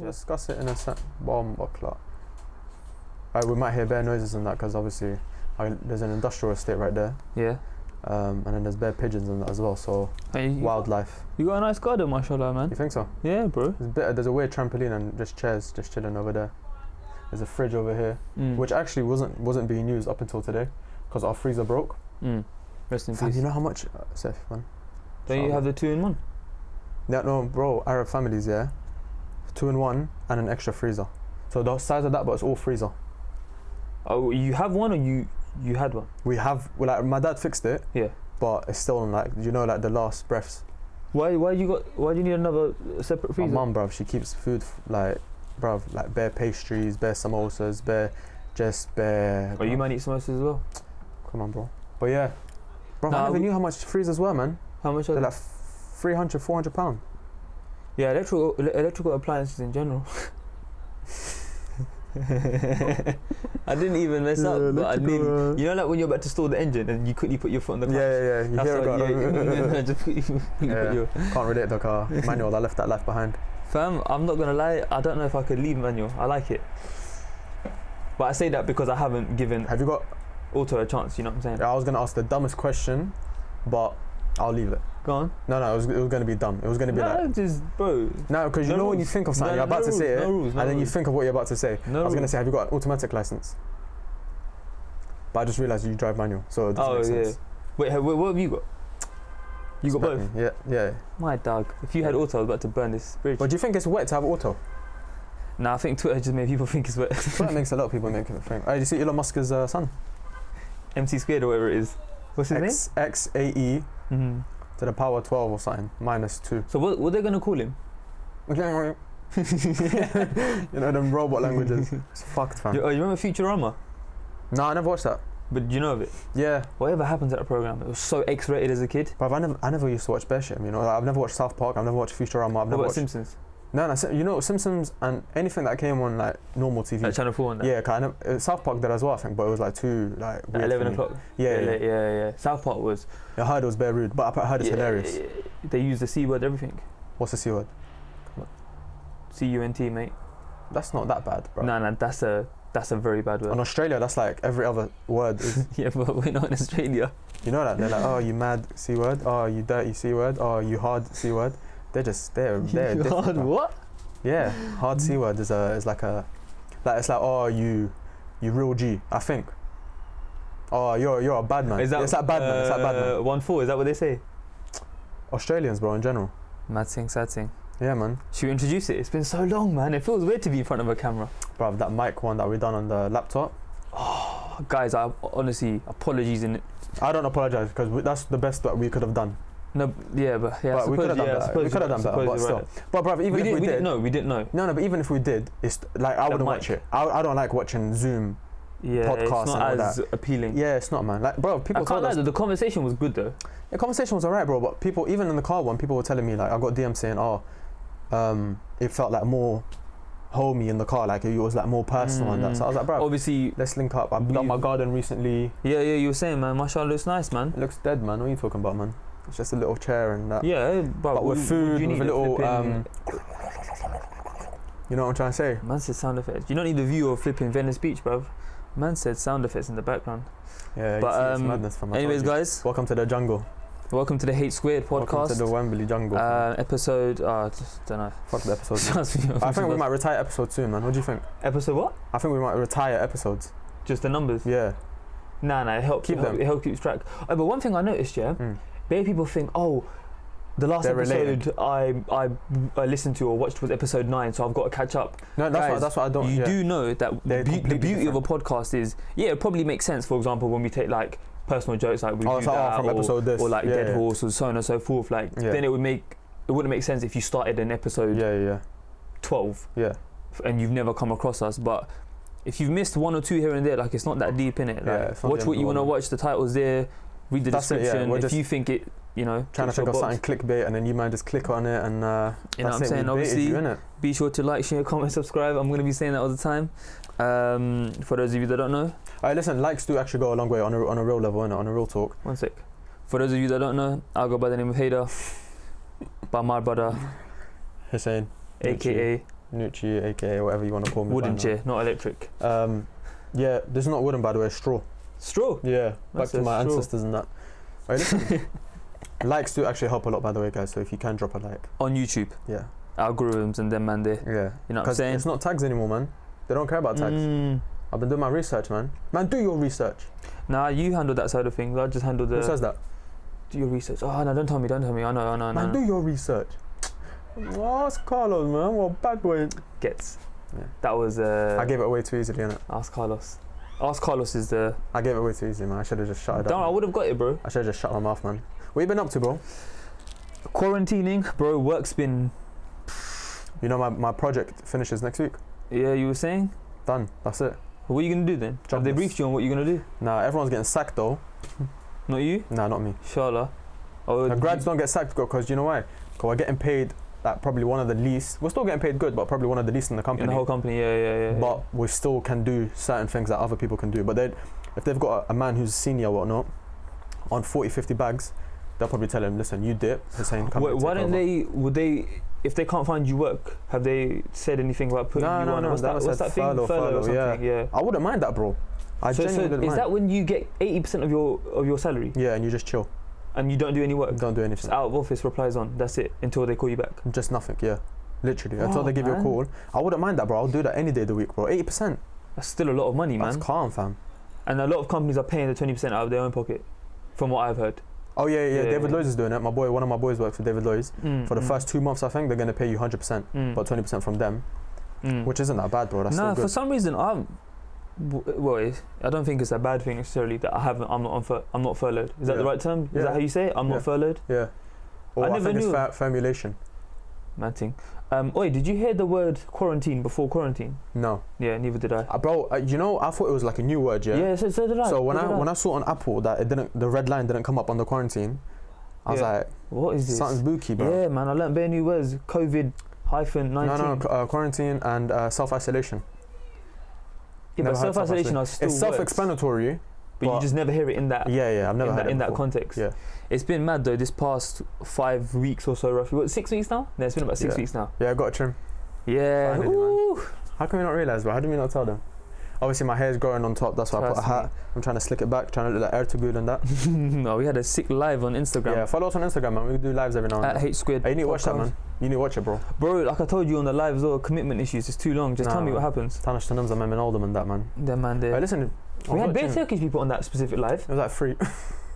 discuss it in a bomb o'clock. We might hear bare noises and that because obviously there's an industrial estate right there. Yeah. And then there's bare pigeons and that as well. So wildlife. You got a nice garden, mashallah, man. You think so? Yeah, bro. There's a weird trampoline and just chairs just chilling over there. There's a fridge over here, which actually wasn't being used up until today because our freezer broke. Rest in peace. You know how much, Seth, man? Don't you have the 2-in-1? No, bro. Arab families, 2-in-1 and an extra freezer. So the size of that, but it's all freezer. Oh, you have one, or you had one? We have. Well, like my dad fixed it. Yeah. But it's still on like like the last breaths. Why do you need another separate freezer? My mum, bruv, she keeps food like bare pastries, bare samosas, bare. Oh, you might eat samosas as well. Come on, bro. But yeah, bro, I never knew how much freezers were, man. How much? They're like £300-400. Yeah, electrical appliances in general. I didn't even mess up, but I nearly. You know, like when you're about to stall the engine and you quickly put your foot on the clutch. Yeah. You hear it. Can't relate the car manual. I left that life behind. Fam, I'm not gonna lie. I don't know if I could leave manual. I like it, but I say that because I haven't given. Have you got auto a chance? You know what I'm saying? I was gonna ask the dumbest question, but I'll leave it. Go on. No, it was going to be dumb. It was going to be bro. No, because you know when you think of something, you're about to say it, and then you think of what you're about to say. I was going to say, have you got an automatic license? But I just realised you drive manual, so it doesn't make sense. Wait, what have you got? You got both? Yeah. My dog. If you had auto, I was about to burn this bridge. But do you think it's wet to have auto? Nah, I think Twitter just made people think it's wet. Twitter makes a lot of people make it think. Did you see Elon Musk's son? MC² or whatever it is. What's his name? XAE. To the power 12 or something, -2. So what are they going to call him? You know them robot languages. It's fucked, fam. You remember Futurama? No, I never watched that. But you know of it? Yeah. Whatever happens at the program, it was so X-rated as a kid. Bruv, I never used to watch bear shit. You know, like, I've never watched South Park. I've never watched Futurama. I've never watched Simpsons. No, you know Simpsons and anything that came on like normal TV. Like Channel 4 and that. Yeah, kind of. South Park did as well, I think, but it was like too like. At 11 o'clock. Yeah. South Park was. I heard it was very rude, but I heard it's hilarious. They use the C word, everything. What's the C word? CUNT, mate. That's not that bad, bro. No, that's a very bad word. In Australia, that's like every other word is. Yeah, but we're not in Australia. You know that they're like, oh, you mad C word, oh, you dirty C word, oh, you hard C word. They're different. Hard what? Yeah, hard C word is like it's like, oh, you real G, I think. Oh, you're a bad man. It's like bad man. It's like bad man. 1-4. Is that what they say? Australians, bro, in general. Mad thing, sad thing. Yeah, man. Should we introduce it? It's been so long, man. It feels weird to be in front of a camera. Bro, that mic one that we done on the laptop. Oh, guys, I honestly apologies in it. I don't apologize because that's the best that we could have done. No, yeah, but we could have done better. We could have done better, but still. But bro, even if we did, we didn't know. No, but even if we did, it's like I wouldn't watch it. I don't like watching Zoom. Podcasts it's not and all as that. Appealing. Yeah, it's not, man. Like, bro, people. I can't lie, the conversation was good though. The conversation was alright, bro. But people, even in the car one, people were telling me like I got DMs saying, it felt like more homey in the car, like it was like more personal and that. So I was like, bro, obviously, let's link up. I've done my garden recently. Yeah, you were saying, man, mashallah, looks nice, man. It looks dead, man. What are you talking about, man? It's just a little chair and that. Yeah, but with food, with a little you know what I'm trying to say? Man said sound effects. You don't need the view of flipping Venice Beach, bruv. Man said sound effects in the background. Yeah, but it's madness from anyways, guys, welcome to the jungle. Welcome to the Hate Squared podcast. Welcome to the Wembley jungle. Episode, just don't know. Fuck the episode. I think we might retire episodes soon, man. What do you think? Episode what? I think we might retire episodes. Just the numbers? Yeah. Nah, it helps. It helps keep track. Oh, but one thing I noticed, many people think, the last episode I listened to or watched was episode 9, so I've got to catch up. No, that's what I don't. You do know that the beauty of a podcast is, it probably makes sense. For example, when we take like personal jokes, like we do that, from episode this, or like Dead Horse, or so on and so forth. Like then it wouldn't make sense if you started an episode 12, and you've never come across us. But if you've missed one or two here and there, like it's not that deep in it. Like, watch what you want to watch. The title's there. Read the description. If you think it, trying to think of something clickbait, and then you might just click on it, and you know what I'm saying. Obviously, be sure to like, share, comment, subscribe. I'm going to be saying that all the time. For those of you that don't know, listen, likes do actually go a long way on a real level, innit? On a real talk. One sec. For those of you that don't know, I'll go by the name of Hader, by my brother Hussein, aka Nucci, aka whatever you want to call me. Wooden chair, not electric. Yeah, this is not wooden, by the way. Straw. Straw. Yeah, That's back to my straw. ancestors and that. Right, listen. Likes do actually help a lot, by the way, guys. So if you can drop a like on YouTube. Yeah. Algorithms and them, man. There. Yeah. You know what I'm saying? It's not tags anymore, man. They don't care about tags. I've been doing my research, man. Man, do your research. Nah, you handle that side of things. I just handle the. Who says that? Do your research. Oh no, don't tell me. I know. Man, do your research. Ask Carlos, man. What bad boy. Gets. Yeah. That was. I gave it away too easily, innit? Ask Carlos. Ask Carlos is the. I gave it away too easily, man. I should have just shut it down. I would have got it, bro. I should have just shut my mouth, man. What you been up to, bro? Quarantining, bro. Work's been. You know, my project finishes next week. Yeah, you were saying? Done. That's it. What are you gonna do then? Have they briefed you on what you're gonna do? Nah, everyone's getting sacked though. Not you? Nah, not me. Inshallah. Oh, grads don't get sacked because you know why? Because we're getting paid like probably one of the least. We're still getting paid good, but probably one of the least in the company. In the whole company, yeah. But we still can do certain things that other people can do. But if they've got a man who's senior or whatnot on 40, 50 bags, they'll probably tell him, listen, you dip. Hussein, come. Why don't they? Would they? If they can't find you work, have they said anything about putting you on? No. What's that thing? Furlough or something? Yeah. I wouldn't mind that, bro. I genuinely wouldn't mind. Is that when you get 80% of your salary? Yeah, and you just chill. And you don't do any work? Don't do anything. Just out of office, replies on. That's it. Until they call you back. Just nothing. Yeah, literally. Until they give you a call. I wouldn't mind that, bro. I'll do that any day of the week, bro. 80%. That's still a lot of money, man. That's calm, fam. And a lot of companies are paying the 20% out of their own pocket, from what I've heard. Oh yeah. David Loyes is doing it. One of my boys works for David Loyes. For the first 2 months, I think they're gonna pay you 100%, but 20% from them, which isn't that bad, bro. That's still good. For some reason I don't think it's a bad thing necessarily that I'm not furloughed. Is that the right term? Is that how you say it? I'm not furlouged. Yeah. Or I think it's formulation. Mad thing. Oi, did you hear the word quarantine before quarantine? No. Yeah, neither did I. Bro, you know, I thought it was like a new word, yeah? Yeah, so did I. So when I saw on Apple that the red line didn't come up under quarantine, I was like, what is this? Something's spooky, bro. Yeah, man, I learned bare new words. COVID-19. No, quarantine and self-isolation. Yeah, but self-isolation are still it's self-explanatory. But you just never hear it in that. Yeah, I've never heard it in that context. Yeah. It's been mad though. This past 5 weeks or so, roughly. What, 6 weeks now? No, it's been about 6 weeks now. Yeah, I got a trim. Yeah. Finally, man. How can we not realise, bro? How do we not tell them? Obviously, my hair's growing on top. That's why I put a hat. I'm trying to slick it back, trying to look like Ertugrul and that. No, we had a sick live on Instagram. Yeah, follow us on Instagram, man. We do lives every now and then. At H2. Hey, you need to watch that, man. You need to watch it, bro. Bro, like I told you on the live as well, commitment issues. It's too long. Just tell me what happens. Tanash Tanam's a man Oldham and that, man. Yeah, man. Hey, listen. We had bare Turkish people on that specific live. It was like free.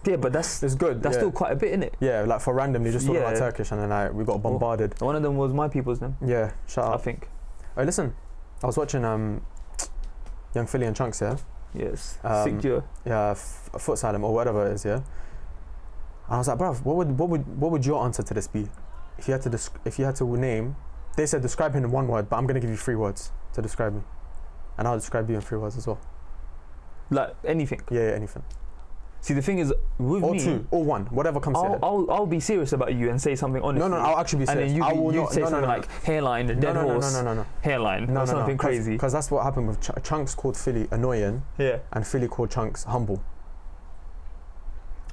Yeah, but it's good. That's still quite a bit, innit? Yeah, like for randomly just talking about Turkish and then like we got bombarded. One of them was my people's name. Yeah, shout out. I think. Hey, listen. I was watching Young Philly and Chunks, yeah? Yes. Sick duo. Yeah, Foot Salem or whatever it is, yeah? And I was like, bruv, what would your answer to this be? If you had to name, they said describe him in 1 word, but I'm gonna give you 3 words to describe me. And I'll describe you in 3 words as well. Like anything? Yeah, anything. See, the thing is, with or me... Or 2, or 1, whatever comes to it. I'll be serious about you and say something honestly. No, I'll actually be serious. And then you say something like hairline, dead horse, hairline, or something crazy. Because that's what happened with Chunks called Philly annoying, and Philly called Chunks humble.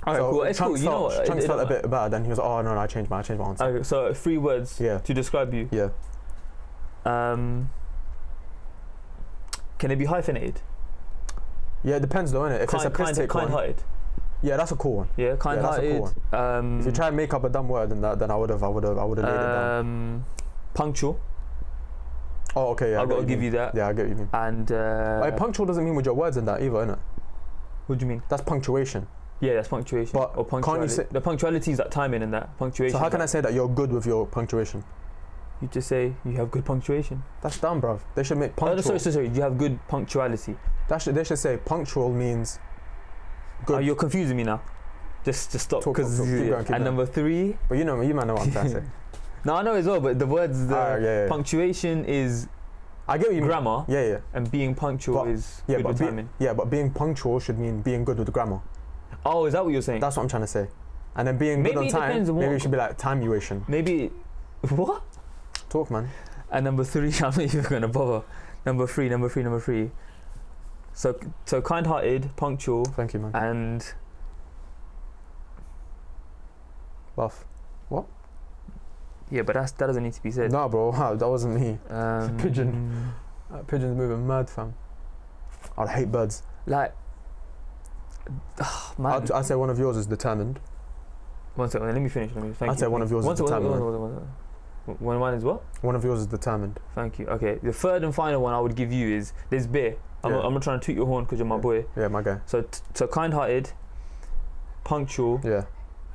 Okay, so cool. It's cool. You know what? Chunks felt a bit bad, and he was like, oh no, I changed my answer. Okay, so 3 words to describe you. Yeah. Can it be hyphenated? Yeah, it depends though, innit? If it's a piss-take one. Kind-hearted. Yeah, that's a cool one. Yeah, kind-hearted. Yeah, that's a cool one. If you try and make up a dumb word, then I would have laid it down. Punctual. Oh, okay, yeah. I've got to give you that. Yeah, I get what you mean. And punctual doesn't mean with your words in that either, innit? What do you mean? That's punctuation. Yeah, that's punctuation. But or punctuality. Can't you say the punctuality is that timing and that punctuation. So how can I say that you're good with your punctuation? You just say you have good punctuation. That's dumb, bruv. They should make punctual. Oh, sorry. You have good punctuality. They should say punctual means good. Oh, you're confusing me now. Just stop. Keep going. Number 3. But you might know what I'm trying to say. No, I know as well. But the words, punctuation is. I get what you mean. Grammar. Yeah. And being punctual is good with timing. But being punctual should mean being good with the grammar. Oh, is that what you're saying? That's what I'm trying to say. And then being good on time, maybe it should be like timeation. Maybe. What? Talk, man. And number 3, I'm not even gonna bother. Number 3. So kind-hearted, punctual. Thank you, man. And buff. What? Yeah, but that doesn't need to be said. Nah, bro, that wasn't me. It's a pigeon. That pigeon's moving mad, fam. I hate birds. Like, man. I'd say one of yours is determined. One second, let me finish. I'd say one of yours is determined. One mine is what? One of yours is determined. Thank you. Okay, the third and final one I would give you is there's beer. I'm not trying to toot your horn because you're my boy. Yeah, my guy. So kind-hearted, punctual. Yeah.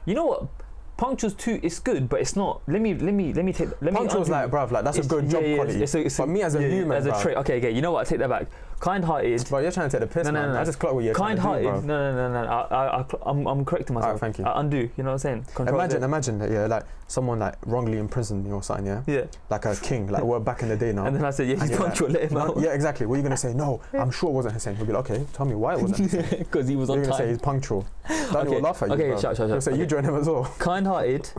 You know what? Punctual's too. It's good, but it's not. Let me take. Punctual's like, bruv, like that's a good job quality. But me as a human, as a trait. Okay. You know what? I take that back. Kind-hearted. Bro, you're trying to take the piss, man. I just clock what you're trying to do, bro. No. I'm correcting myself. Alright, thank you. I undo. You know what I'm saying? Imagine that, like someone like wrongly imprisoned you or something, yeah. Yeah. Like a king, like we're back in the day now. And then I said, yeah, he's punctual. Let him out. Yeah, exactly. What are you gonna say? No, I'm sure it wasn't Hussein. He'll be like, okay, tell me why it wasn't Hussein. Because he was on time. You're gonna say he's punctual. Danny will laugh at you. Okay, shut. He'll say you join him as well. Kind-hearted.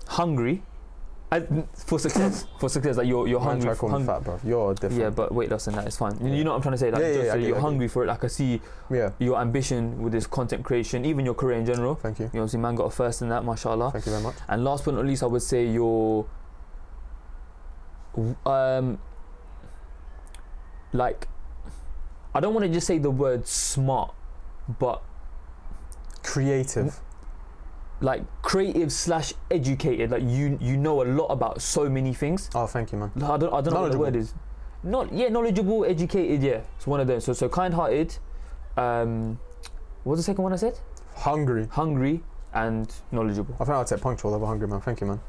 Hungry. For success, like you're hungry. Try to call me fat, bro. You're different. Yeah, but weight loss and that is fine. You know what I'm trying to say? Like, so you're hungry for it. Like I see your ambition with this content creation, even your career in general. Thank you. You know, man got a first in that, mashallah. Thank you very much. And last but not least, I would say you're like, I don't want to just say the word smart, but creative. Like creative / educated, like you know a lot about so many things. Oh, thank you, man. I don't know what the word is. Knowledgeable, educated. Yeah, it's one of them. So kind-hearted. What was the second one I said? Hungry and knowledgeable. I think I'd say punctual over hungry, man. Thank you, man.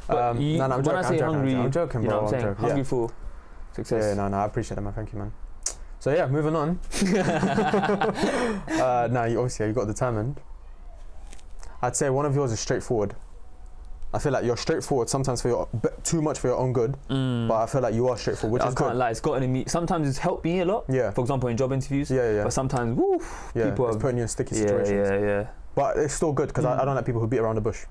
I'm joking, bro. I'm saying hungry for success. Yeah, no, I appreciate it, man. Thank you, man. So yeah, moving on. You got determined. I'd say one of yours is straightforward. I feel like you're straightforward sometimes too much for your own good, but I feel like you are straightforward, which is good. I can't lie, it's gotten me. Sometimes it's helped me a lot. Yeah. For example, in job interviews. Yeah. But sometimes, people it's putting you in sticky situations. Yeah. But it's still good because I don't like people who beat around the bush.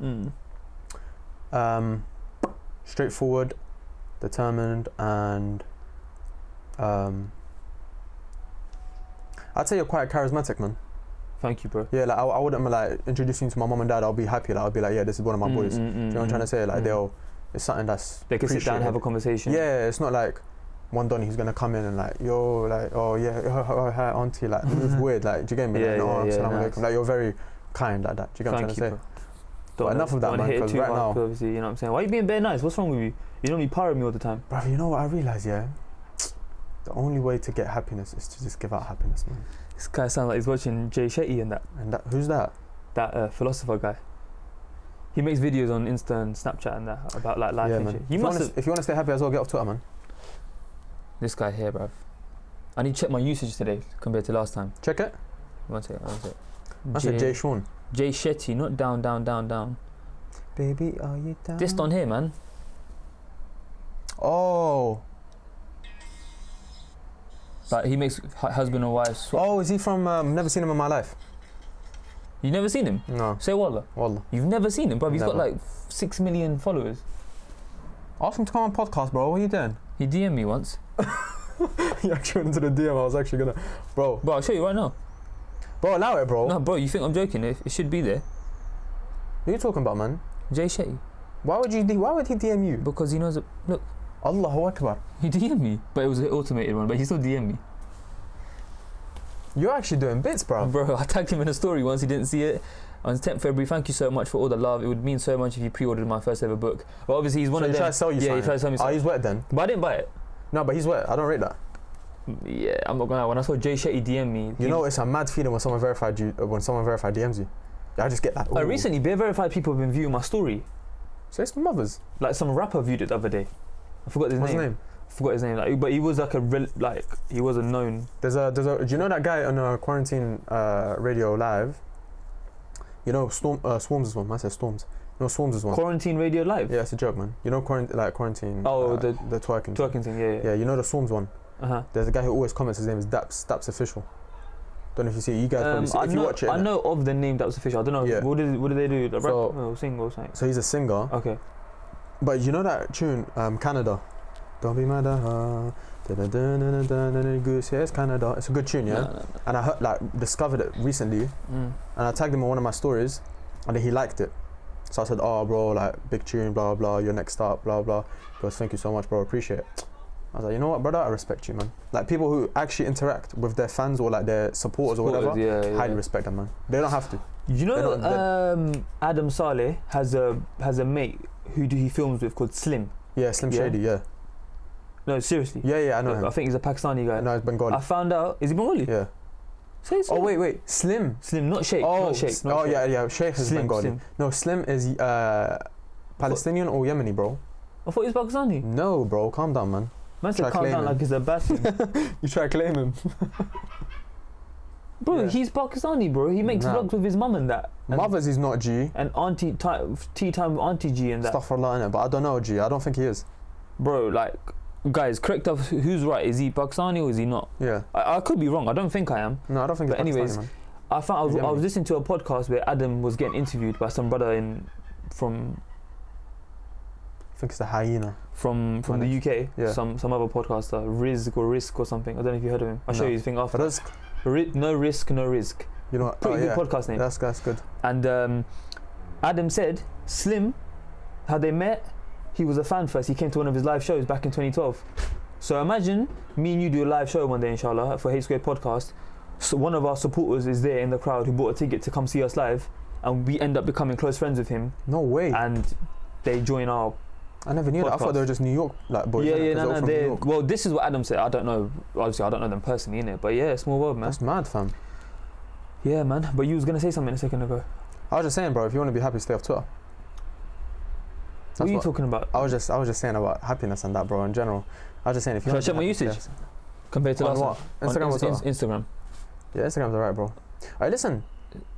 Straightforward, determined, and I'd say you're quite charismatic, man. Thank you, bro. Yeah, like I wouldn't like introducing you to my mum and dad. I'll be happy. Like I'll be like, yeah, this is one of my boys. Do you know what I'm trying to say? Like it's something that's they can sit down and have a conversation. Yeah, it's not like one Donny who's gonna come in and like, yo, like, oh yeah, oh, hi auntie, like move weird, like, do you get me? Nice. Like you're very kind like that. Do you get what I'm trying to say? But enough of that, man. Because right now, obviously, you know what I'm saying. Why are you being bare nice? What's wrong with you? You don't be pirate me all the time, bro. You know what I realise? Yeah, the only way to get happiness is to just give out happiness, man. This guy sounds like he's watching Jay Shetty and that. And that, who's that? That philosopher guy. He makes videos on Insta and Snapchat and that about like life and shit. If you want to stay happy as well, get off Twitter, man. This guy here, bruv. I need to check my usage today compared to last time. Check it. One second. I said Jay Sean. Jay Shetty, not down. Baby, are you down? This on here, man. Oh. Like he makes husband and wife swap. Oh, is he from? Never seen him in my life. You never seen him? No. Say Wallah. You've never seen him, bro. He's got like 6 million followers. Ask him to come on podcast, bro. What are you doing? He DM'd me once. He actually went into the DM. I was actually gonna, bro. Bro, I'll show you right now. Bro, allow it, bro. No, bro. You think I'm joking? It should be there. Who are you talking about, man? Jay Shetty. Why would he DM you? Because he knows it. Look. Allahu Akbar. He DM'd me, but it was an automated one. But he still DM'd me. You're actually doing bits, bro. Bro, I tagged him in a story once. He didn't see it. On 10th February, thank you so much for all the love. It would mean so much if you pre-ordered my first ever book. But obviously, he's one of them. He tried to sell you something. Yeah, he tried to sell me something. Oh, he's wet then. But I didn't buy it. No, but he's wet. I don't rate that. Yeah, I'm not gonna lie. When I saw Jay Shetty DM me, you know, it's a mad feeling when someone verified DMs you. I just get that. Recently, bare verified people have been viewing my story. So it's mothers. Like some rapper viewed it the other day. I forgot his name. What's his name? I forgot his name. Like, but he was like he was a known. There's a. Do you know that guy on Quarantine Radio Live? You know, Swarms is one. I said Storms. No, Swarms is one. Quarantine Radio Live. Yeah, it's a joke, man. You know, quarantine. Oh, the twerking. Twerking thing. Yeah. Yeah, you know the Swarms one. There's a guy who always comments. His name is Daps Official. Don't know if you see it. You guys probably see it. If you watch it. I know of the name Daps Official. I don't know. Yeah. What do they do? Like rap? Sing or something. So he's a singer. Okay. But you know that tune, Canada. Don't be mad at her. Goose, yeah, it's Canada. It's a good tune, yeah. No. And I discovered it recently, and I tagged him on one of my stories, and then he liked it. So I said, oh, bro, like, big tune, blah, blah, you're next up, blah, blah. He goes, thank you so much, bro, appreciate it. I was like, you know what, brother, I respect you, man. Like, people who actually interact with their fans or, like, their supporters or whatever, highly respect them, man. They don't have to. You know, Adam Saleh has a mate who he films with called Slim. Yeah, Slim Shady, yeah. No, seriously. Yeah, I know him. I think he's a Pakistani guy. No, he's Bengali. I found out, is he Bengali? Yeah. Say oh, wait, Slim, not Sheikh. Oh, not Sheikh. yeah, Sheikh is Bengali. Slim. No, Slim is Palestinian or Yemeni, bro. I thought he was Pakistani. No, bro, calm down, man. Man said calm down like it's a bad thing. You try to claim him. Bro, he's Pakistani, bro. He makes vlogs with his mum and that. Mothers, he's not G. And tea time with Auntie G and that. Stuff for a lot in it, but I don't know G. I don't think he is. Bro, like, guys, correct us. Who's right? Is he Pakistani or is he not? Yeah. I could be wrong. I don't think I am. No, I don't think. But anyways, man. I found I was listening to a podcast where Adam was getting interviewed by some brother from. I think it's the Hyena. From the UK. Yeah. Some other podcaster, Risk or something. I don't know if you heard of him. I'll show you his thing after. Risk. No risk, no risk. You know what? Pretty good podcast name. That's good. And Adam said Slim, how they met. He was a fan first. He came to one of his live shows back in 2012. So imagine me and you do a live show one day, inshallah, for Hate Square podcast. So one of our supporters is there in the crowd who bought a ticket to come see us live, and we end up becoming close friends with him. No way. And they join our. I never knew that. I thought they were just New York boys. No. Well, this is what Adam said. I don't know. Obviously, I don't know them personally, innit? But yeah, small world, man. That's mad, fam. Yeah, man. But you was gonna say something a second ago. I was just saying, bro. If you want to be happy, stay off Twitter. What are you talking about? I was just saying about happiness and that, bro. In general, I was just saying if you. Should I check my usage compared to last what? Instagram or Twitter? Instagram. Yeah, Instagram's alright, bro. Alright, listen.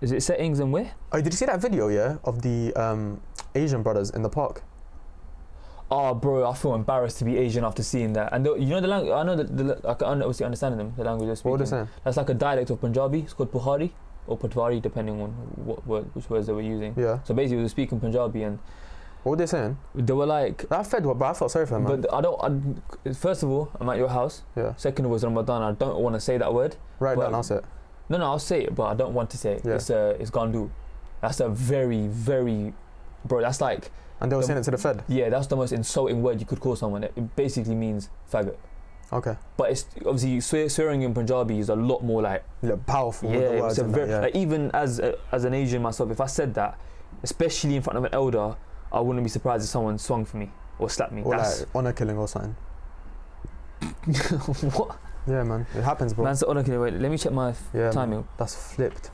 Is it settings and where? Oh, did you see that video? Yeah, of the Asian brothers in the park. Oh, bro, I feel embarrassed to be Asian after seeing that. And you know the language. I know I can obviously understand them. The language they're speaking. What are they saying? That's like a dialect of Punjabi. It's called Puhari or Patwari, depending on which words they were using. Yeah. So basically, they were speaking Punjabi and. What were they saying? They were like. I felt sorry for them, man. But first of all, I'm at your house. Yeah. Second of all, it's Ramadan. I don't want to say that word. Right, then I'll say it. No, I'll say it, but I don't want to say it. Yeah. It's Gandu. That's a very, very, bro. That's like. And they were saying it to the Fed. Yeah, that's the most insulting word you could call someone. It basically means faggot. Okay. But it's obviously swearing in Punjabi is a lot more like powerful. Yeah, with the words it's like, even as an Asian myself, if I said that, especially in front of an elder, I wouldn't be surprised if someone swung for me or slapped me. Or like honor killing or something. What? Yeah, man, it happens, bro. Man's honor killing. Wait, let me check my timing. Man, that's flipped.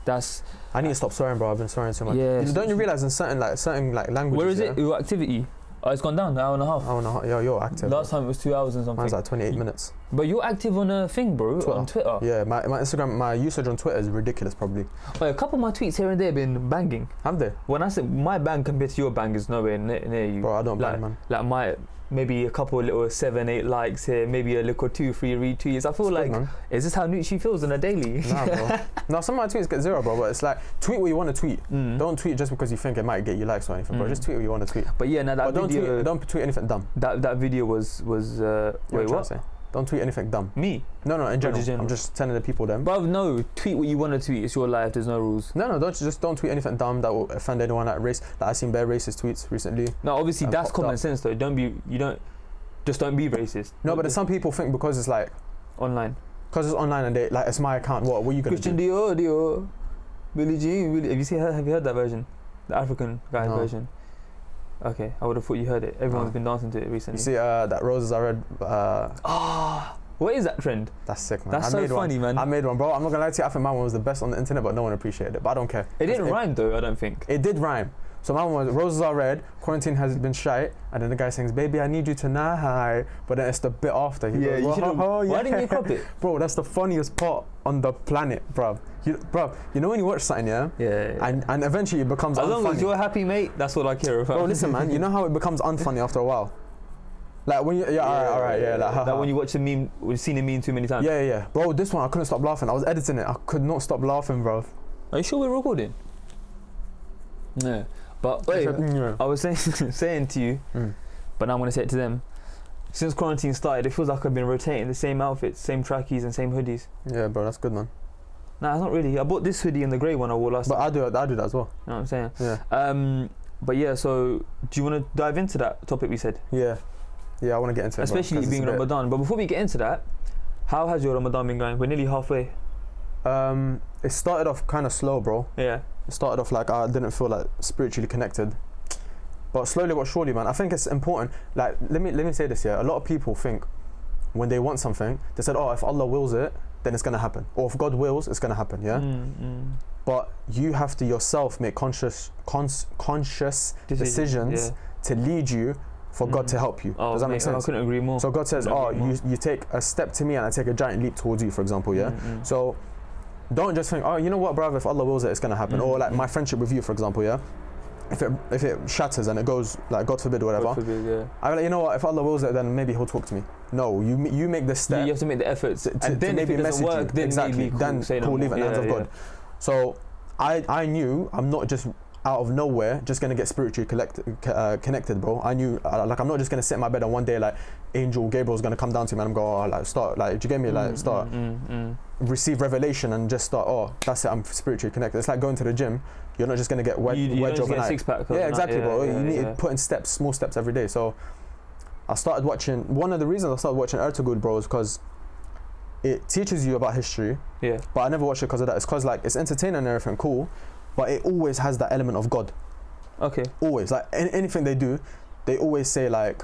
I need to stop swearing, bro. I've been swearing so much. Yeah. Don't you realise in certain languages? Where is it? Your activity? Oh, it's gone down an hour and a half. Hour and a half. Yeah, you're active. Last time it was 2 hours and something. Mine's like 28 minutes. But you're active on a thing, bro. Twitter. On Twitter. Yeah, my Instagram, my usage on Twitter is ridiculous, probably. Wait, a couple of my tweets here and there have been banging. Have they? When I say my bang compared to your bang is nowhere near you. Bro, I don't bang, man. Like maybe a couple little 7, 8 likes here, maybe a little 2, 3 retweets. I feel like, is this how Nucci feels on a daily? Nah, bro. No, some of my tweets get 0, bro. But it's like, tweet what you want to tweet. Don't tweet just because you think it might get you likes or anything, bro. Just tweet what you want to tweet. But yeah, now that video. Don't tweet anything dumb. That video was wait, what? Don't tweet anything dumb. Me? No, in general. I'm just telling the people them. Bro, no, tweet what you want to tweet. It's your life. There's no rules. No, don't tweet anything dumb that will offend anyone. Like race. Like I seen bare racist tweets recently. No, obviously that's common sense though. Don't be racist. No, but some people think because it's like online. Because it's online and they like it's my account. What are you gonna Christian do? Dior, Billie Jean. Have you heard that version? The African guy version. Okay, I would have thought you heard it. Everyone's been dancing to it recently. You see that roses are red. What is that trend? That's sick, man. That's so funny, man. I made one, bro. I'm not gonna lie to you. I think my one was the best on the internet, but no one appreciated it. But I don't care. It didn't rhyme though. I don't think. It did rhyme. So my one was roses are red. Quarantine has been shite, and then the guy sings, "Baby, I need you tonight." But then it's the bit after. He goes, you should have. Why didn't you crop it, bro? That's the funniest part on the planet, bro. You know when you watch something, yeah? Yeah. And eventually it becomes as unfunny. long as you're happy, mate, that's all I care about. Bro, listen, man. You know how it becomes unfunny after a while. Like when you, all right, Like when you watch a meme, we've seen a meme too many times. Yeah. Bro, this one I couldn't stop laughing. I was editing it. I could not stop laughing, bro. Are you sure we're recording? No. But wait, I was saying to you, but now I'm gonna say it to them. Since quarantine started, it feels like I've been rotating the same outfits, same trackies and same hoodies. Yeah, bro, that's good, man. Nah, it's not really. I bought this hoodie and the grey one I wore last time. But I do that as well. You know what I'm saying? Yeah. But yeah, so do you want to dive into that topic we said? Yeah, I want to get into it. Especially being Ramadan. But before we get into that, how has your Ramadan been going? We're nearly halfway. It started off kind of slow, bro. Yeah. It started off like I didn't feel like spiritually connected. But slowly but surely, man, I think it's important. Like, let me say this, yeah. A lot of people think when they want something, they said, oh, if Allah wills it, then it's going to happen. Or if God wills, it's going to happen, yeah? But you have to yourself make conscious decisions to lead you for God to help you. Does that make sense? I couldn't agree more. So God says, you take a step to me and I take a giant leap towards you, for example, yeah? So don't just think, oh, you know what, bruv, if Allah wills it, it's going to happen. Or like my friendship with you, for example, yeah? If it shatters and it goes, like, God forbid, whatever, God forbid, yeah. I'm like, you know what, if Allah wills it, then maybe he'll talk to me. No, you make the step. You have to make the efforts. And then if it doesn't work, then exactly, then cool, leave it in the hands of God. So I knew I'm not just out of nowhere just going to get spiritually connected, bro. I knew, like, I'm not just going to sit in my bed and one day, like, Angel Gabriel's going to come down to me and I'm going, oh, like, start, like, do you get me? Like, start, receive revelation and just start, oh, that's it, I'm spiritually connected. It's like going to the gym. You're not just going to get wedged overnight. Get a six-pack yeah, exactly, bro. You need to put in steps, small steps every day. So I started watching, one of the reasons I started watching Ertugrul, bro, is because it teaches you about history. Yeah. But I never watched it because of that. It's because, like, it's entertaining and everything, cool, but it always has that element of God. Okay. Always. Like, anything they do, they always say, like,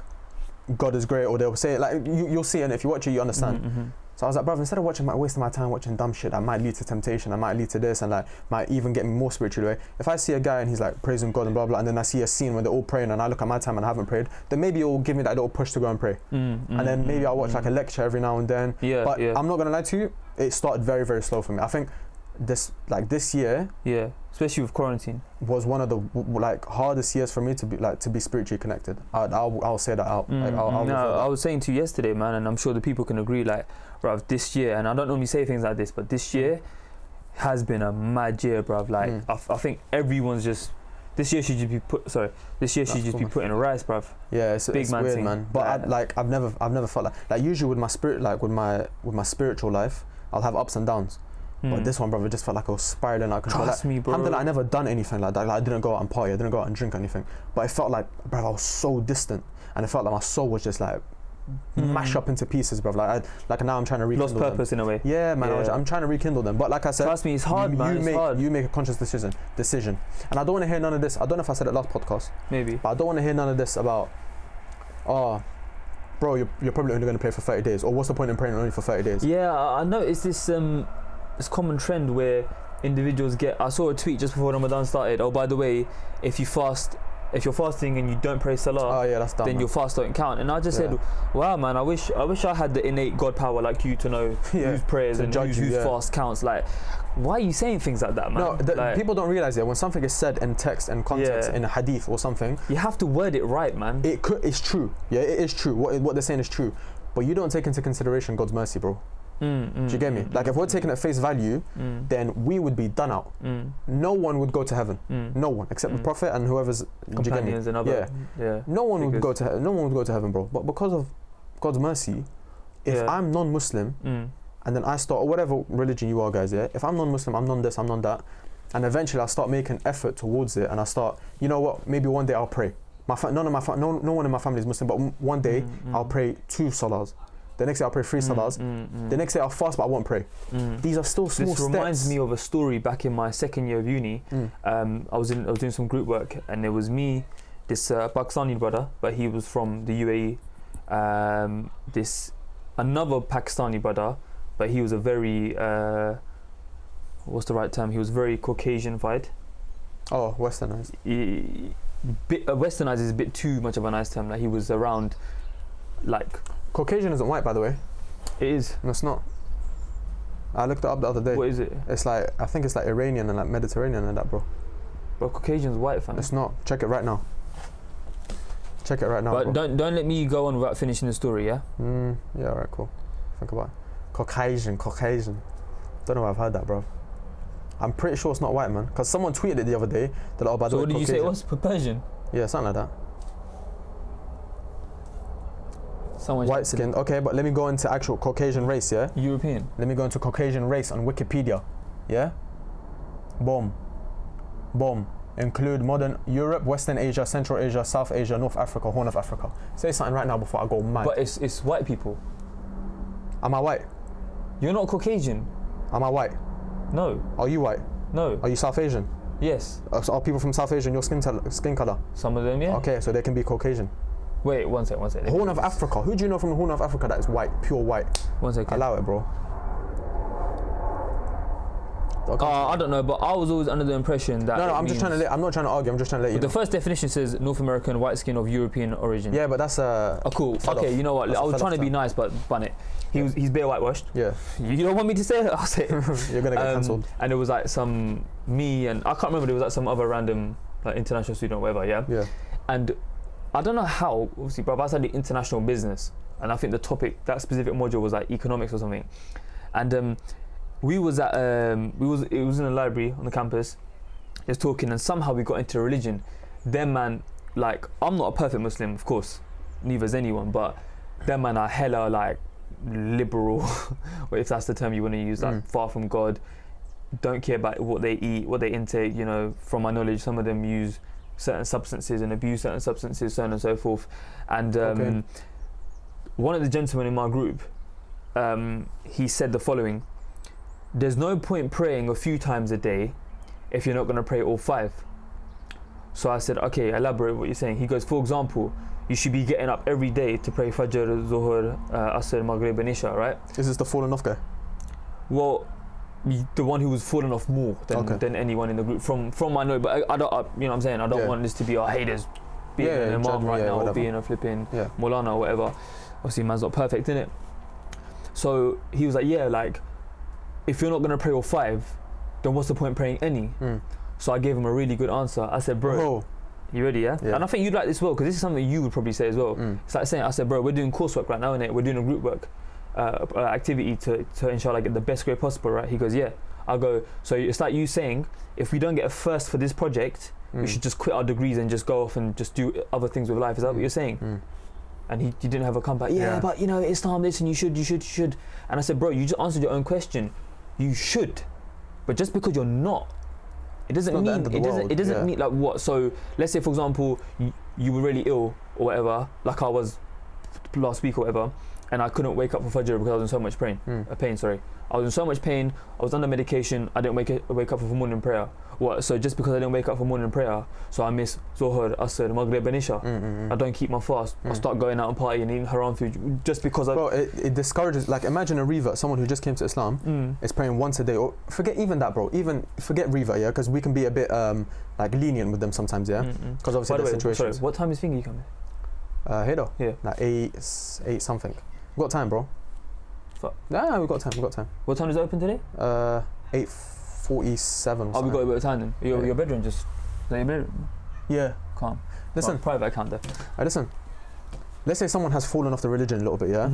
God is great, or they'll say, like, you'll see, and if you watch it, you understand. So I was like, brother, instead of wasting my time watching dumb shit that might lead to temptation, that might lead to this, and like might even get me more spiritually away. If I see a guy and he's like praising God and blah blah, and then I see a scene where they're all praying, and I look at my time and I haven't prayed, then maybe it will give me that little push to go and pray. And then maybe I'll watch like a lecture every now and then. But I'm not gonna lie to you, it started very, very slow for me. I think this year, especially with quarantine, was one of the like hardest years for me to be spiritually connected. I'll say that out. I was saying to you yesterday, man, and I'm sure the people can agree, like, bruv, this year, and I don't normally say things like this, but this year has been a mad year, bruv. Like, I think everyone's just, this year should just be put in a rice, bruv. Yeah, it's weird, thing, man. But I've never felt like usually with my spirit, like with my spiritual life, I'll have ups and downs. But this one, brother, just felt like I was spiraling out of control. Trust me, bro. Alhamdulillah, I never done anything like that. Like, I didn't go out and party. I didn't go out and drink anything. But it felt like, bro, I was so distant, and it felt like my soul was just like mashed up into pieces, bro. Like now I'm trying to rekindle lost purpose them. In a way. Yeah, man. Yeah. I'm trying to rekindle them. But like I said, trust me, it's hard, man. It's hard. You make a conscious decision, and I don't want to hear none of this. I don't know if I said it last podcast. Maybe. But I don't want to hear none of this about, bro, you're probably only going to pray for 30 days, or what's the point in praying only for 30 days? Yeah, I know. It's this common trend where individuals get. I saw a tweet just before Ramadan started. Oh, by the way, if you're fasting and you don't pray Salah, that's dumb, then your fast don't count. And I just said, wow, man, I wish I had the innate God power like you to know whose prayers and whose fast counts. Like, why are you saying things like that, man? No, people don't realize when something is said in text and context in a hadith or something, you have to word it right, man. It's true. Yeah, it is true. What they're saying is true, but you don't take into consideration God's mercy, bro. Do you get me? Like, if we're taking at face value, then we would be done out. No one would go to heaven. No one, except the Prophet and whoever's companions and other. No one would go to heaven, bro. But because of God's mercy, if I'm non-Muslim and then I start, or whatever religion you are, guys, if I'm non-Muslim, I'm non this, I'm non that, and eventually I start making effort towards it, and I start, you know what? Maybe one day I'll pray. No one in my family is Muslim, but one day I'll pray 2 salahs. The next day I'll pray 3 salahs. The next day I'll fast, but I won't pray. These are still small steps. This reminds me of a story back in my second year of uni. I was doing some group work, and it was me, this Pakistani brother, but he was from the UAE. This another Pakistani brother, but he was a very what's the right term? He was very Caucasian-fied. Oh, westernized. Westernized is a bit too much of a nice term. Like, he was around, like. Caucasian isn't white, by the way. It is. No, it's not. I looked it up the other day. What is it? It's like, I think it's like Iranian and like Mediterranean and that, bro. But Caucasian's white, fam. It's not. Check it right now. But bro. don't let me go on without finishing the story, yeah? Yeah, alright, cool. Think about it. Caucasian. Don't know why I've heard that, bro. I'm pretty sure it's not white, man. Because someone tweeted it the other day. That, oh, by the way, what did you say it was? Persian? Yeah, something like that. Someone's white skin. Okay, but let me go into actual Caucasian race, yeah? European. Let me go into Caucasian race on Wikipedia, yeah? Boom. include modern Europe, Western Asia, Central Asia, South Asia, North Africa, Horn of Africa. Say something right now before I go mad. But it's white people. Am I white? You're not Caucasian. Am I white? No. Are you white? No. Are you South Asian? Yes. Are people from South Asia your skin colour? Some of them, yeah. Okay, so they can be Caucasian. Wait, one sec. Horn of Africa. Who do you know from the Horn of Africa that is white, pure white? 1 second. Allow it, bro. I don't know, but I was always under the impression that. No, I'm just trying to. I'm not trying to argue. I'm just trying to let you know. The first definition says North American, white skin of European origin. Yeah, but that's Oh, cool. Okay, you know what? I was trying to be nice, but bun it. He's bare whitewashed. Yeah. You don't want me to say it? I'll say it. You're gonna get cancelled. And it was like me and I can't remember. It was like some other random like international student or whatever. Yeah. Yeah. And I don't know how. Obviously, but I studied international business, and I think the topic, that specific module, was like economics or something. And we was at it was in a library on the campus, just talking, and somehow we got into religion. Them man, like, I'm not a perfect Muslim, of course, neither is anyone, but them man are hella like liberal, or if that's the term you want to use, like far from God, don't care about what they eat, what they intake. You know, from my knowledge, some of them use certain substances and abuse certain substances, so on and so forth. And one of the gentlemen in my group, he said the following: there's no point praying a few times a day if you're not going to pray all 5. So I said, okay, elaborate what you're saying. He goes, for example, you should be getting up every day to pray Fajr, Zuhur, Asr, Maghrib and Isha, right? Is this the fallen off guy? Well, the one who was falling off more than anyone in the group from my note. But I don't, you know what I'm saying? I don't want this to be, haters being an imam right now, or being a flipping Maulana or whatever. Obviously, man's not perfect, innit? So he was like, yeah, like, if you're not going to pray all 5, then what's the point praying any? So I gave him a really good answer. I said, bro, you ready, yeah? And I think you'd like this well, because this is something you would probably say as well. It's like saying, I said, bro, we're doing coursework right now, innit? We're doing a group work activity to inshallah get the best grade possible, right? He goes, yeah. I go, so it's like you saying, if we don't get a first for this project, we should just quit our degrees and just go off and just do other things with life. Is that what you're saying? And he didn't have a comeback. Yeah, but you know, Islam this, and you should. And I said, bro, you just answered your own question. You should, but just because you're not, it doesn't mean it doesn't mean like what. So let's say, for example, you were really ill or whatever, like I was last week or whatever, and I couldn't wake up for Fajr because I was in so much pain. I was in so much pain. I was under medication. I didn't wake up for morning prayer. What? So just because I didn't wake up for morning prayer, so I miss Zuhur, Asr, Maghrib and Isha. I don't keep my fast. I start going out and partying and eating haram food just because I... Bro, it discourages... Like, imagine a revert, someone who just came to Islam, is praying once a day. Or forget even that, bro. Even forget revert, yeah? Because we can be a bit, like, lenient with them sometimes, yeah? Because obviously the situations... Sorry, what time is Thingy coming? Here though? Yeah. Like 8 something. We've got time, bro. Fuck. Nah, we've got time. What time is it open today? 8:47. Oh, we got a bit of time then. Your bedroom just... Is that your bedroom? Yeah. Calm. Listen. Private account there. Listen. Let's say someone has fallen off the religion a little bit, yeah?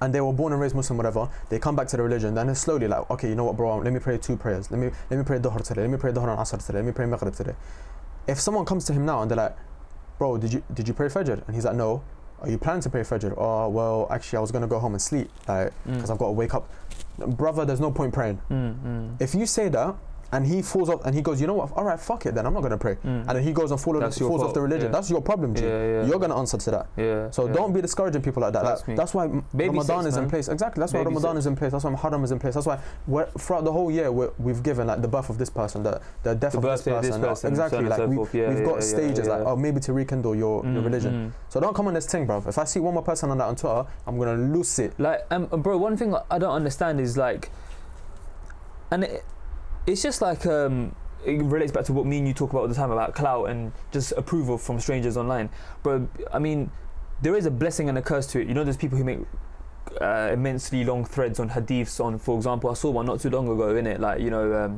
And they were born and raised Muslim, whatever. They come back to the religion, then it's slowly like, okay, you know what, bro? Let me pray 2 prayers. Let me pray Dhuhr today. Let me pray Dhuhr and Asr today. Let me pray Maghrib today. If someone comes to him now and they're like, bro, did you pray Fajr? And he's like, no. Are you planning to pray Fajr? Oh, well, actually, I was going to go home and sleep, like, because I've got to wake up. Brother, there's no point praying. If you say that, and he falls off, and he goes, you know what, all right, fuck it then, I'm not going to pray. And then he goes and falls off the religion. That's your problem, G. You're going to answer to that. So don't be discouraging people like that. That's why Ramadan is in place. Exactly, that's why Ramadan is in place. That's why Muharram is in place. That's why throughout the whole year, we've given like the birth of this person, the death of this person. Exactly, like we've got stages, like, oh, maybe to rekindle your religion. So don't come on this thing, bro. If I see one more person on that on Twitter, I'm going to lose it. Like, bro, one thing I don't understand is like, and it's just like, it relates back to what me and you talk about all the time about clout and just approval from strangers online. But I mean, there is a blessing and a curse to it. You know, there's people who make immensely long threads on hadiths on, for example, I saw one not too long ago, innit? Like, you know,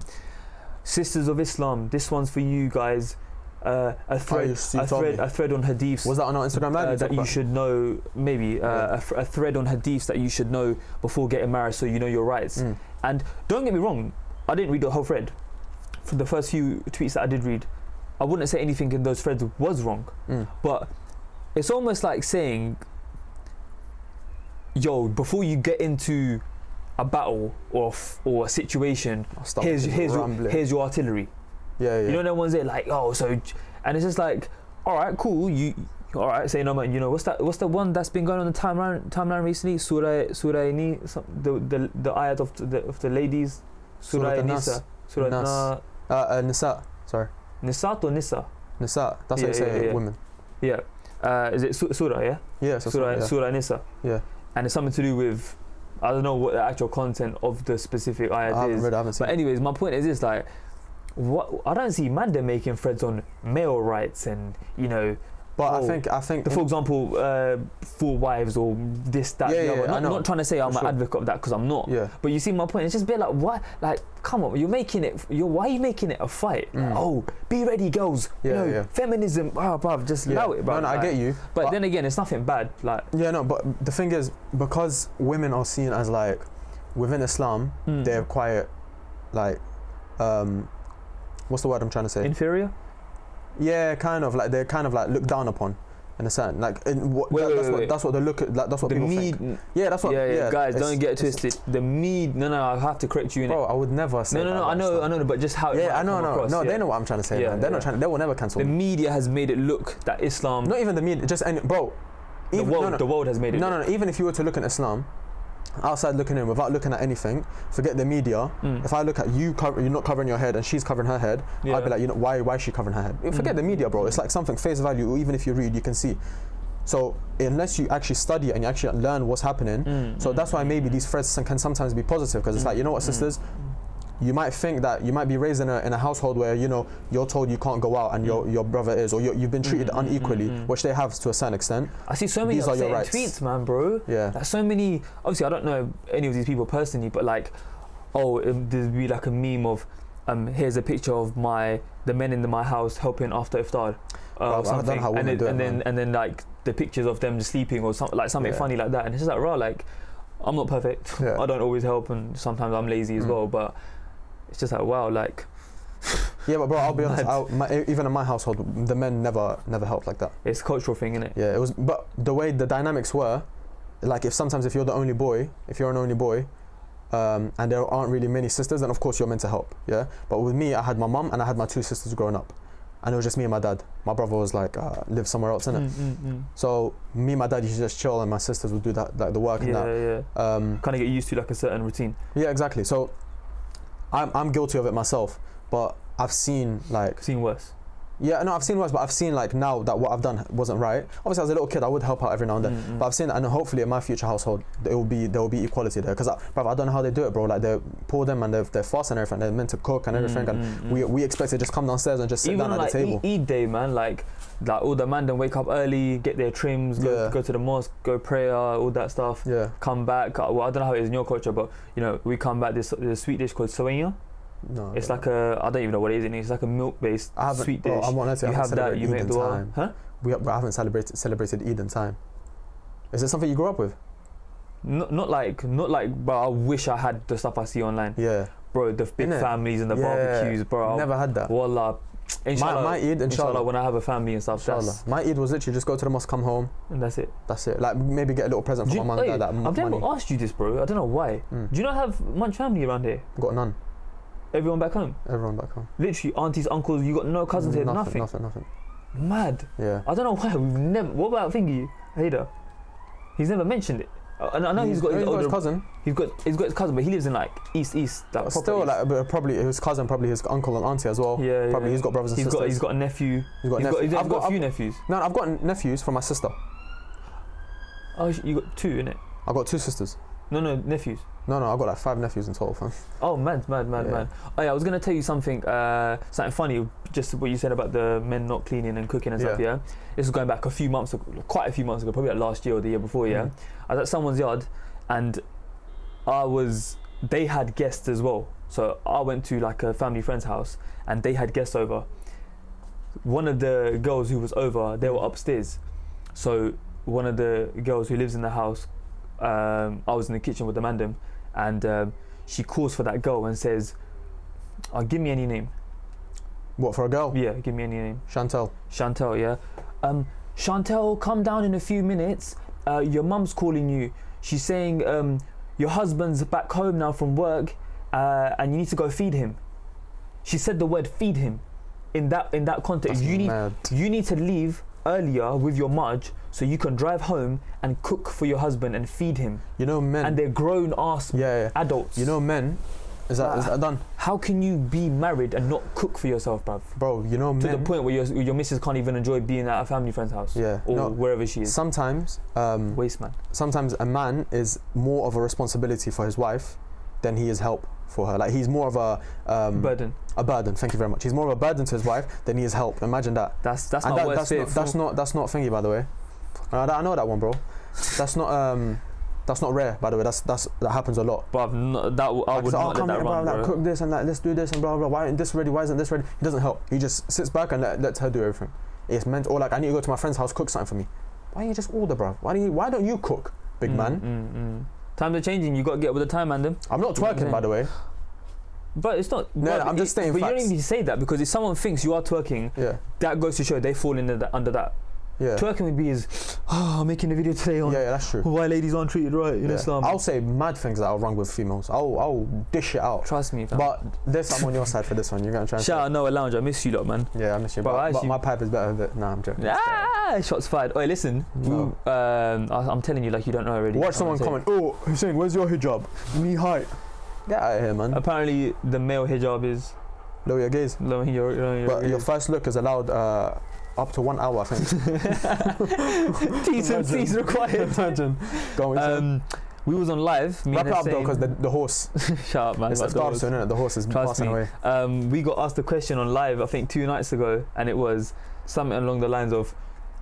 Sisters of Islam, this one's for you guys. A thread on hadiths. Was that on our Instagram live? That you should know, maybe a thread on hadiths that you should know before getting married, so you know your rights. And don't get me wrong, I didn't read the whole thread. For the first few tweets that I did read, I wouldn't say anything in those threads was wrong. But it's almost like saying, yo, before you get into a battle or a situation, here's your artillery. Yeah. You know the ones that like, oh, so, and it's just like, all right, cool. All right, say no man. You know what's the one that's been going on the timeline recently? Surah Ni, the ayat of the ladies. Surah Nisa. Surah Nisa. Sorry. Nisat or Nisa? Nisa. That's what you say. Women. Yeah. Is it Surah? Yeah. Yeah. Surah Nisa. Yeah. And it's something to do with, I don't know what the actual content of the specific ayat is. I haven't seen but anyways, my point is this: like, what I don't see man them making threads on male rights and But I think for example, 4 wives or this, that, the other. I'm not trying to say I'm an advocate of that because I'm not. Yeah. But you see my point. It's just a bit like, what? Like, come on, why are you making it a fight? Like, oh, be ready, girls. Feminism. Oh, bruv, just allow it, bruv. No, I get you. But then again, it's nothing bad. Like. Yeah, no. But the thing is, because women are seen as like, within Islam, they're quite, like, what's the word I'm trying to say? Inferior. Yeah, kind of like they're kind of like looked down upon in a sense. Like that's what they look at. Like, that's what the people think. Yeah, that's what. Yeah. Guys, don't get it twisted. The mead. No, I have to correct you. Bro, I would never say. No. I know, but just how. Yeah, I know. No, they know what I'm trying to say. Man. They're not trying. They will never cancel. The me. media has made it look that Islam. Not even the media. Just bro. The world has made it. No. Even if you were to look at Islam, outside looking in without looking at anything, forget the media. If I look at you're not covering your head and she's covering her head, I'd be like, why is she covering her head? Forget the media, bro. It's like something face value. Even if you read, you can see. So unless you actually study and you actually learn what's happening, so that's why maybe these threads can sometimes be positive, because it's like, you know what, sisters, you might think that you might be raised in a household where you're told you can't go out and your brother is, or you've been treated unequally, which they have to a certain extent. I see so many tweets, man, bro. Yeah. Like so many. Obviously, I don't know any of these people personally, but like, there'd be like a meme of, here's a picture of the men in my house helping after iftar, or something, I don't know how women do it, and then like the pictures of them just sleeping or something funny like that, and it's just like, raw, like, I'm not perfect. Yeah. I don't always help, and sometimes I'm lazy as well, but. It's just like, wow, like. Yeah, but bro, I'll be honest. Even in my household, the men never helped like that. It's a cultural thing, innit? Yeah, it was. But the way the dynamics were, like, if you're the only boy, an only boy, and there aren't really many sisters, then of course you're meant to help. Yeah. But with me, I had my mum and I had my 2 sisters growing up, and it was just me and my dad. My brother was like live somewhere else, innit? So me and my dad used to just chill, and my sisters would do that, like the work and that. Kind of get used to like a certain routine. Yeah, exactly. So. I'm guilty of it myself, but I've seen worse. Yeah, no, I've seen worse, but I've seen like now that what I've done wasn't right. Obviously, as a little kid, I would help out every now and then, but I've seen that, and hopefully in my future household there will be equality there. Because I don't know how they do it, bro. Like they pour them and they're fast and everything. They're meant to cook and everything, and we expect to just come downstairs and just sit down at the table. Eid day, man, like all the man then wake up early, get their trims, go to the mosque, go prayer, all that stuff. Yeah. Come back. Well, I don't know how it is in your culture, but we come back. There's a sweet dish called sawanya. No, it's like I don't even know what it is. It's like a milk-based sweet dish. I'm honest, you have that. You make dua. Huh? I haven't celebrated Eid in time. Is it something you grew up with? Not like. But I wish I had the stuff I see online. Yeah, bro, the big families and the barbecues, bro. Never had that. Wallah. Inshallah, my Eid, inshallah, when I have a family and stuff. Inshallah. My Eid was literally just go to the mosque, come home, and that's it. Like maybe get a little present from my mum and dad. I've never asked you this, bro. I don't know why. Do you not have much family around here? Got none. Everyone back home? Everyone back home. Literally, aunties, uncles, you got no cousins here, nothing. Mad. Yeah. I don't know why, we've never... What about Thingy, Hader? He's never mentioned it. I know he's got his cousin. He's got his cousin, but he lives in like east. Like still, like probably his cousin, probably his uncle and auntie as well. Yeah. Probably he's got brothers and sisters. He's got a nephew. He's got a few nephews. No, I've got nephews from my sister. Oh, you got 2, innit? I've got 2 sisters. No, nephews. No, I've got like 5 nephews in total, fam. Oh, mad. Oh yeah, I was gonna tell you something funny, just what you said about the men not cleaning and cooking and stuff, yeah? This was going back quite a few months ago, probably like last year or the year before, yeah? I was at someone's yard, and they had guests as well. So I went to like a family friend's house, and they had guests over. One of the girls who was over, they were upstairs. So one of the girls who lives in the house, I was in the kitchen with the mandem, and she calls for that girl and says, give me any name. What, for a girl? Yeah, give me any name. Chantel, yeah. Chantel, come down in a few minutes. Your mum's calling you. She's saying your husband's back home now from work, and you need to go feed him. She said the word feed him. In that context, you need to leave earlier with your Maj so you can drive home and cook for your husband and feed him. You know, men. And they're grown ass adults. You know, men. Is that done? How can you be married and not cook for yourself, bruv? Bro, you know, men. To the point where your missus can't even enjoy being at a family friend's house. Yeah. Or wherever she is. Sometimes. Waste man. Sometimes a man is more of a responsibility for his wife than he is help for her. Like, he's more of a burden. A burden. Thank you very much. He's more of a burden to his wife than he is help. Imagine that. That's not that's not thingy, by the way. I know that one, bro. That's not rare, by the way. That happens a lot. But I would not let that run, bro. Cook this and like, let's do this and blah blah. Why isn't this ready? Why isn't this ready? He doesn't help. He just sits back and lets her do everything. It's meant, or like, I need to go to my friend's house, cook something for me. Why don't you just order, bro? Why don't you cook, big man? Times are changing. You got to get with the time, man. I'm not twerking, by the way. But it's not. No, I'm just saying. But facts. you don't need to say that, because if someone thinks you are twerking, that goes to show they fall under that. Yeah. Twerking would be I'm making a video today on that's true. Why ladies aren't treated right in Islam. I'll say mad things that are wrong with females. I'll dish it out. Trust me, fam. But I'm on your side for this one. You're gonna try. Shout out Noa Lounge. I miss you lot, man. Yeah, I miss you. But my pipe is better than it. Nah, I'm joking. Shots fired. Oh, listen. No. I'm telling you, like, you don't know already. Watch someone comment. Oh, Hussein, where's your hijab? Knee height. Get out of here, man. Apparently, the male hijab is lower your gaze. Lower your but your first look is allowed up to 1 hour, I think. T's and C's required. Imagine. Go on. We was on live. Wrap it up though, because the horse. Shut up, man. It's scarf soon, innit? The horse is passing away. We got asked a question on live, I think 2 nights ago, and it was something along the lines of,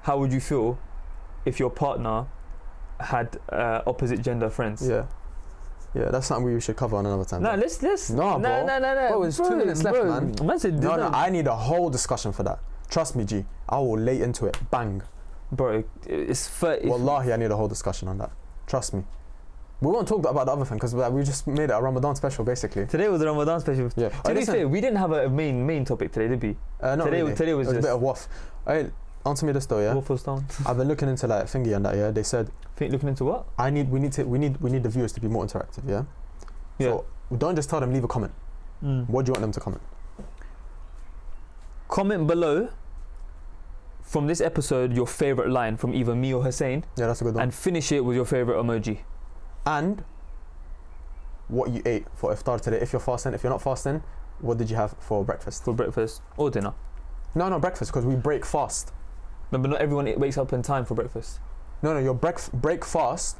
how would you feel if your partner had opposite gender friends? Yeah, that's something we should cover on another time. No, let's. No, bro. No. Bro, it's 2 minutes left, man. No, I need a whole discussion for that. Trust me, G. I will lay into it. Bang. Bro, it's 30. Wallahi, I need a whole discussion on that. Trust me. We won't talk about the other thing because we just made it a Ramadan special, basically. Today was a Ramadan special. Yeah. To be fair, we didn't have a main topic today, did we? Not really. Today was just a bit of waff. Hey, answer me this though, yeah. Waffles down. I've been looking into like thingy and that, yeah. They said. Looking into what? We need the viewers to be more interactive, yeah. Yeah. So don't just tell them leave a comment. What do you want them to comment? Comment below. From this episode, your favourite line from either me or Hussein. Yeah, that's a good one. And finish it with your favourite emoji. And what you ate for iftar today. If you're fasting, if you're not fasting, what did you have for breakfast? For breakfast or dinner? No, breakfast, because we break fast. No, but not everyone wakes up in time for breakfast. No, your break fast.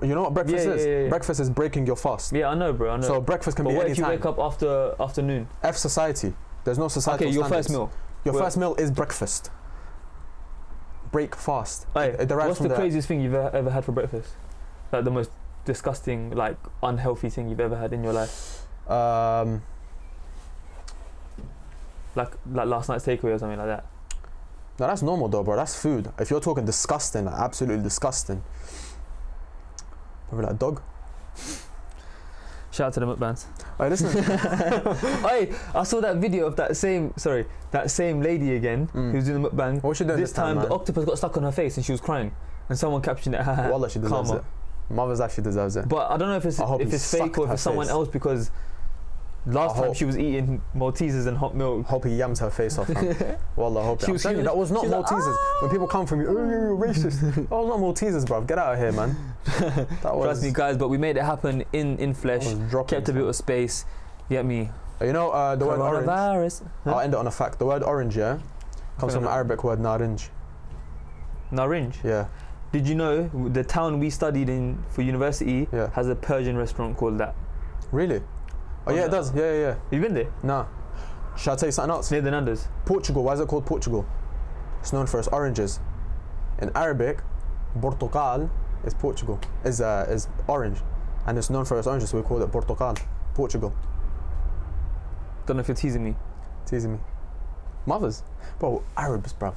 You know what breakfast is? Yeah. Breakfast is breaking your fast. Yeah, I know, bro. I know. So breakfast can be any time. But what if you wake up after afternoon? F society. There's no society. Okay, your first meal. Your first meal is breakfast. Break fast. What's the craziest thing you've ever had for breakfast? Like the most disgusting, like unhealthy thing you've ever had in your life? Like last night's takeaway or something like that. No, that's normal though, bro. That's food. If you're talking disgusting, like absolutely disgusting. Probably like a dog. Shout out to the mukbangs. Hey, listen. Hey, I saw that video of that same lady again who was doing the mukbang. What she doing this time? The octopus got stuck on her face and she was crying, and someone captioned it. Wallah, she deserves it. Mother's life, she deserves it. But I don't know if it's fake or if it's someone else, because last time she was eating Maltesers and hot milk. Hope he yams her face off. Wallah, hope that was not Maltesers. When people come from you, oh, you're racist. That was not Maltesers, bruv. Get out of here, man. Trust me, guys, but we made it happen in flesh. Kept a bit of space. Get me? You know the word orange. Huh? I'll end it on a fact. The word orange, yeah, comes from the Arabic word narinj. Narinj? Yeah. Did you know the town we studied in for university has a Persian restaurant called that? Really? Oh yeah, it does. Yeah. You been there? Nah. Shall I tell you something else? Near the Nando's. Portugal. Why is it called Portugal? It's known for its oranges. In Arabic, Portugal is Portugal. Is orange, and it's known for its oranges, so we call it Portugal. Portugal. Don't know if you're teasing me. Teasing me. Mothers, bro. Arabs, bruv.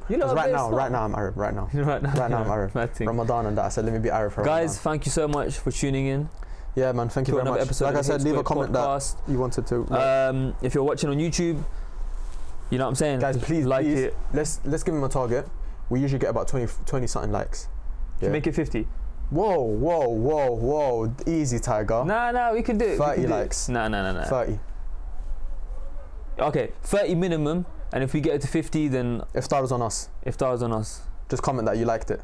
You know, right now I'm Arab. Right now I'm Arab. Ramadan and that. I said let me be Arab for Ramadan. Guys, thank you so much for tuning in. Yeah, man. Thank you very much. Like I said, leave a comment that you wanted to. If you're watching on YouTube, you know what I'm saying. Guys, please like it. Let's give him a target. We usually get about 20 something likes. Yeah. Make it 50. Whoa. Easy, Tiger. Nah, we can do it. 30 likes. Nah. 30. Okay, 30 minimum, and if we get it to 50, then Iftar is on us. Iftar is on us. Just comment that you liked it.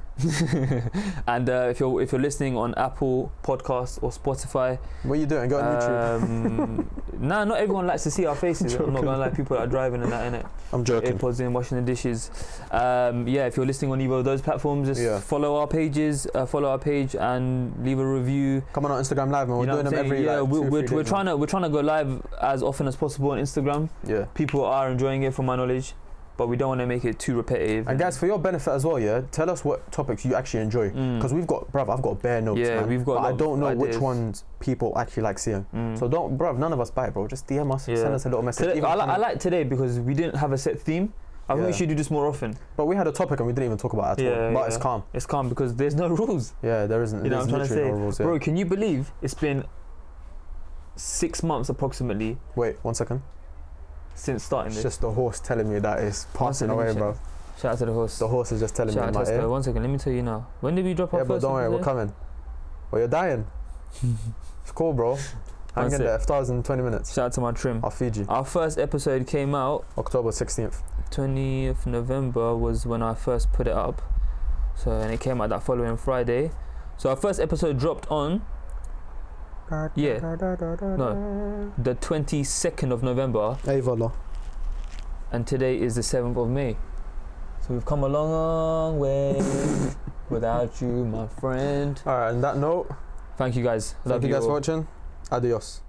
And if you're listening on Apple Podcasts or Spotify, what are you doing? Go on YouTube. Nah, not everyone likes to see our faces. I'm not gonna lie, people that are driving and that, innit? I'm joking. AirPods in, washing the dishes. If you're listening on either of those platforms, just follow our pages, follow our page, and leave a review. Come on Instagram Live, man. We're doing them every we're trying to go live as often as possible on Instagram. Yeah. People are enjoying it, from my knowledge. But we don't want to make it too repetitive. And guys, for your benefit as well, tell us what topics you actually enjoy. Because I've got bare notes, man. We've got. But I don't know which ones people actually like seeing. So none of us buy it, bro. Just DM us, send us a little message. Today, I like today because we didn't have a set theme. I think we should do this more often. But we had a topic and we didn't even talk about it at all. But it's calm. It's calm because there's no rules. Yeah, there isn't. You know what I'm trying to say? No rules, bro, can you believe it's been 6 months approximately? Wait, 1 second. Since starting this. It's just the horse telling me that it's passing away, bro. Shout out to the horse. The horse is just telling me in my ear. 1 second, let me tell you now. When did we drop our first but don't worry, we're coming. Well, you're dying. It's cool, bro. Hang in there. Iftar's in 20 minutes. Shout out to my trim. I'll feed you. Our first episode came out October 16th. 20th November was when I first put it up. And it came out that following Friday. So our first episode dropped on the 22nd of November. And today is the 7th of May. So we've come a long way without you, my friend. Alright, on that note, thank you guys. Thank you guys for watching. Adios.